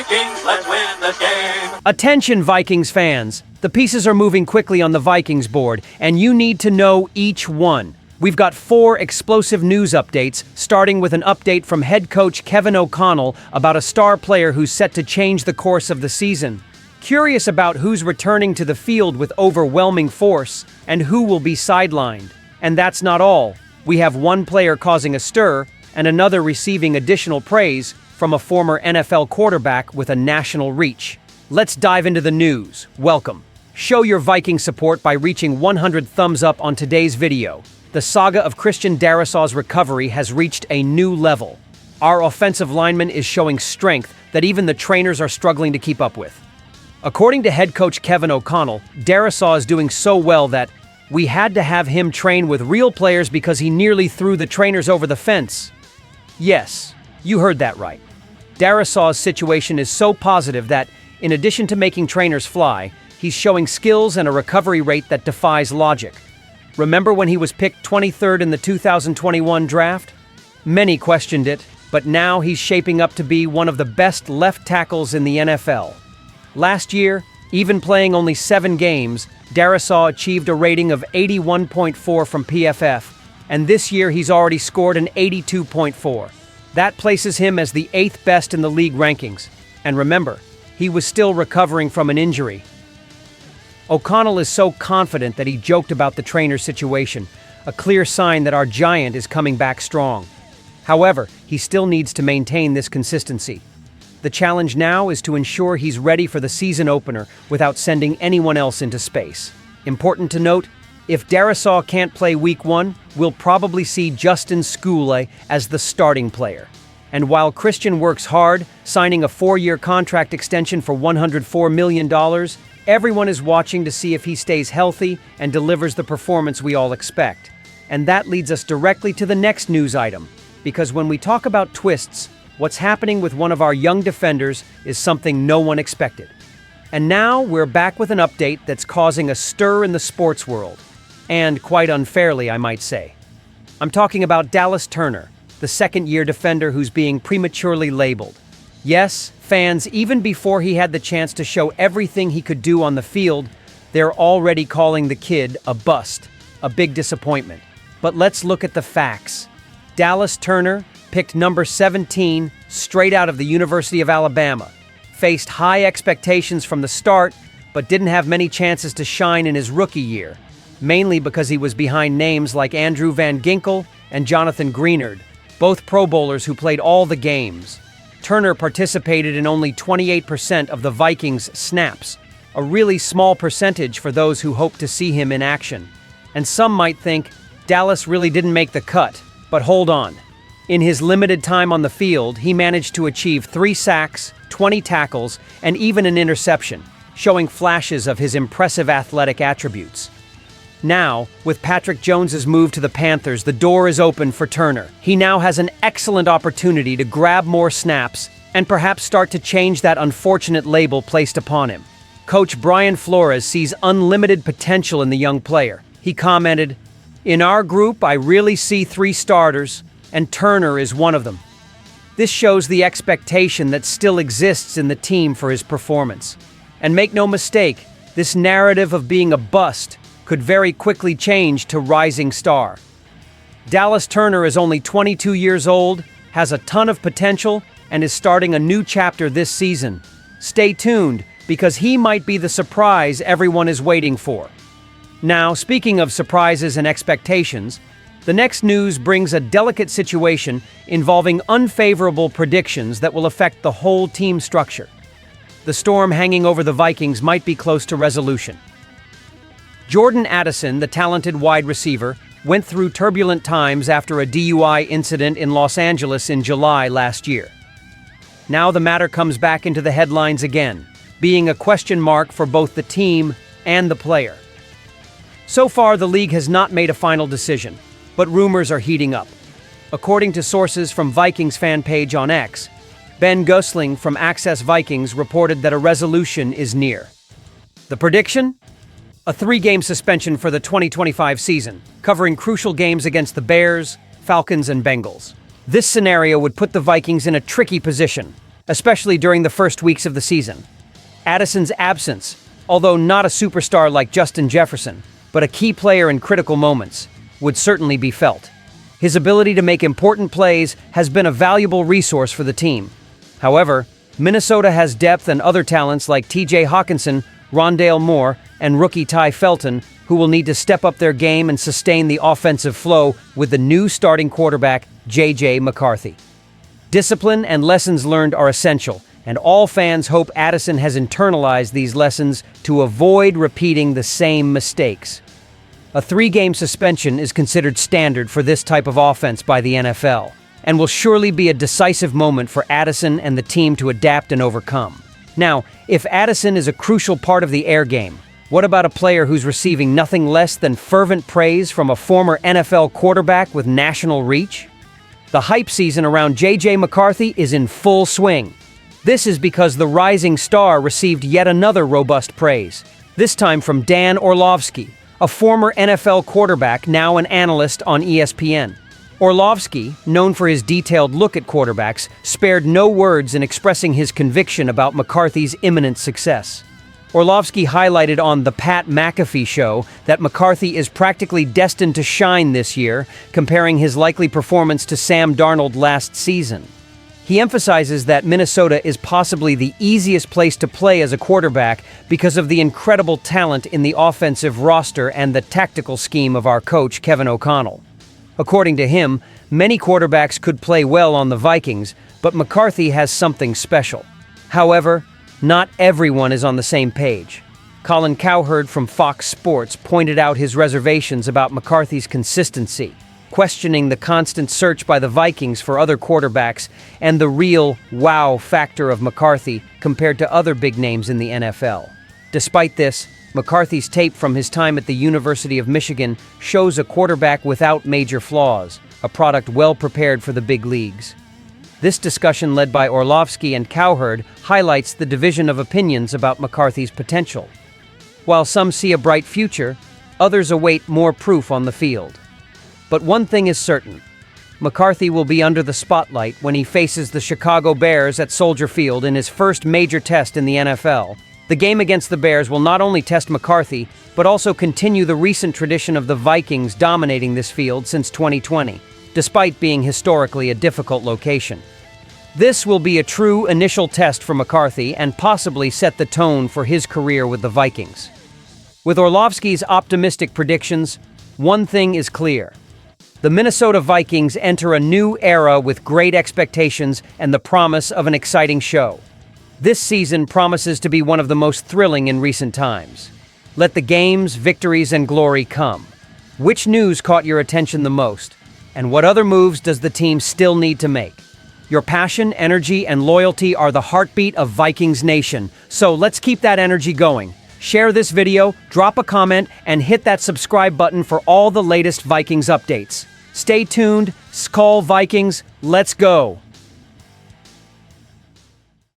Vikings, let's win the game. Attention, Vikings fans! The pieces are moving quickly on the Vikings board, and you need to know each one. We've got 4 explosive news updates, starting with an update from head coach Kevin O'Connell about a star player who's set to change the course of the season. Curious about who's returning to the field with overwhelming force and who will be sidelined. And that's not all. We have one player causing a stir and another receiving additional praise from a former NFL quarterback with a national reach. Let's dive into the news. Welcome. Show your Viking support by reaching 100 thumbs up on today's video. The saga of Christian Darrisaw's recovery has reached a new level. Our offensive lineman is showing strength that even the trainers are struggling to keep up with. According to head coach Kevin O'Connell, Darrisaw is doing so well that we had to have him train with real players because he nearly threw the trainers over the fence. Yes, you heard that right. Darrisaw's situation is so positive that, in addition to making trainers fly, he's showing skills and a recovery rate that defies logic. Remember when he was picked 23rd in the 2021 draft? Many questioned it, but now he's shaping up to be one of the best left tackles in the NFL. Last year, even playing only 7 games, Darrisaw achieved a rating of 81.4 from PFF, and this year he's already scored an 82.4. That places him as the 8th best in the league rankings. And remember, he was still recovering from an injury. O'Connell is so confident that he joked about the trainer's situation, a clear sign that our giant is coming back strong. However, he still needs to maintain this consistency. The challenge now is to ensure he's ready for the season opener without sending anyone else into space. Important to note, if Darrisaw can't play Week 1, we'll probably see Justin SKOL as the starting player. And while Christian works hard, signing a 4-year contract extension for $104 million, everyone is watching to see if he stays healthy and delivers the performance we all expect. And that leads us directly to the next news item, because when we talk about twists, what's happening with one of our young defenders is something no one expected. And now we're back with an update that's causing a stir in the sports world. And quite unfairly, I might say. I'm talking about Dallas Turner, the second-year defender who's being prematurely labeled. Yes, fans, even before he had the chance to show everything he could do on the field, they're already calling the kid a bust, a big disappointment. But let's look at the facts. Dallas Turner, picked number 17 straight out of the University of Alabama, faced high expectations from the start, but didn't have many chances to shine in his rookie year, mainly because he was behind names like Andrew Van Ginkel and Jonathan Greenard, both Pro Bowlers who played all the games. Turner participated in only 28% of the Vikings' snaps, a really small percentage for those who hope to see him in action. And some might think Dallas really didn't make the cut, but hold on. In his limited time on the field, he managed to achieve 3 sacks, 20 tackles, and even an interception, showing flashes of his impressive athletic attributes. Now, with Patrick Jones's move to the Panthers, the door is open for Turner. He now has an excellent opportunity to grab more snaps and perhaps start to change that unfortunate label placed upon him. Coach Brian Flores sees unlimited potential in the young player. He commented, "In our group, I really see 3 starters, and Turner is one of them." This shows the expectation that still exists in the team for his performance. And make no mistake, this narrative of being a bust could very quickly change to rising star. Dallas Turner is only 22 years old, has a ton of potential, and is starting a new chapter this season. Stay tuned, because he might be the surprise everyone is waiting for. Now, speaking of surprises and expectations, the next news brings a delicate situation involving unfavorable predictions that will affect the whole team structure. The storm hanging over the Vikings might be close to resolution. Jordan Addison, the talented wide receiver, went through turbulent times after a DUI incident in Los Angeles in July last year. Now the matter comes back into the headlines again, being a question mark for both the team and the player. So far, the league has not made a final decision, but rumors are heating up. According to sources from Vikings fan page on X, Ben Gosling from Access Vikings reported that a resolution is near. The prediction? A 3-game suspension for the 2025 season, covering crucial games against the Bears, Falcons, and Bengals. This scenario would put the Vikings in a tricky position, especially during the first weeks of the season. Addison's absence, although not a superstar like Justin Jefferson, but a key player in critical moments, would certainly be felt. His ability to make important plays has been a valuable resource for the team. However, Minnesota has depth and other talents like TJ Hawkinson, Rondale Moore, and rookie Ty Felton, who will need to step up their game and sustain the offensive flow with the new starting quarterback, J.J. McCarthy. Discipline and lessons learned are essential, and all fans hope Addison has internalized these lessons to avoid repeating the same mistakes. A 3-game suspension is considered standard for this type of offense by the NFL, and will surely be a decisive moment for Addison and the team to adapt and overcome. Now, if Addison is a crucial part of the air game, what about a player who's receiving nothing less than fervent praise from a former NFL quarterback with national reach? The hype season around J.J. McCarthy is in full swing. This is because the rising star received yet another robust praise, this time from Dan Orlovsky, a former NFL quarterback, now an analyst on ESPN. Orlovsky, known for his detailed look at quarterbacks, spared no words in expressing his conviction about McCarthy's imminent success. Orlovsky highlighted on The Pat McAfee Show that McCarthy is practically destined to shine this year, comparing his likely performance to Sam Darnold last season. He emphasizes that Minnesota is possibly the easiest place to play as a quarterback because of the incredible talent in the offensive roster and the tactical scheme of our coach, Kevin O'Connell. According to him, many quarterbacks could play well on the Vikings, but McCarthy has something special. However, not everyone is on the same page. Colin Cowherd from Fox Sports pointed out his reservations about McCarthy's consistency, questioning the constant search by the Vikings for other quarterbacks and the real wow factor of McCarthy compared to other big names in the NFL. Despite this, McCarthy's tape from his time at the University of Michigan shows a quarterback without major flaws, a product well prepared for the big leagues. This discussion, led by Orlovsky and Cowherd, highlights the division of opinions about McCarthy's potential. While some see a bright future, others await more proof on the field. But one thing is certain: McCarthy will be under the spotlight when he faces the Chicago Bears at Soldier Field in his first major test in the NFL. The game against the Bears will not only test McCarthy, but also continue the recent tradition of the Vikings dominating this field since 2020, despite being historically a difficult location. This will be a true initial test for McCarthy and possibly set the tone for his career with the Vikings. With Orlovsky's optimistic predictions, one thing is clear: the Minnesota Vikings enter a new era with great expectations and the promise of an exciting show. This season promises to be one of the most thrilling in recent times. Let the games, victories, and glory come. Which news caught your attention the most? And what other moves does the team still need to make? Your passion, energy, and loyalty are the heartbeat of Vikings Nation, so let's keep that energy going. Share this video, drop a comment, and hit that subscribe button for all the latest Vikings updates. Stay tuned. SKOL Vikings, let's go!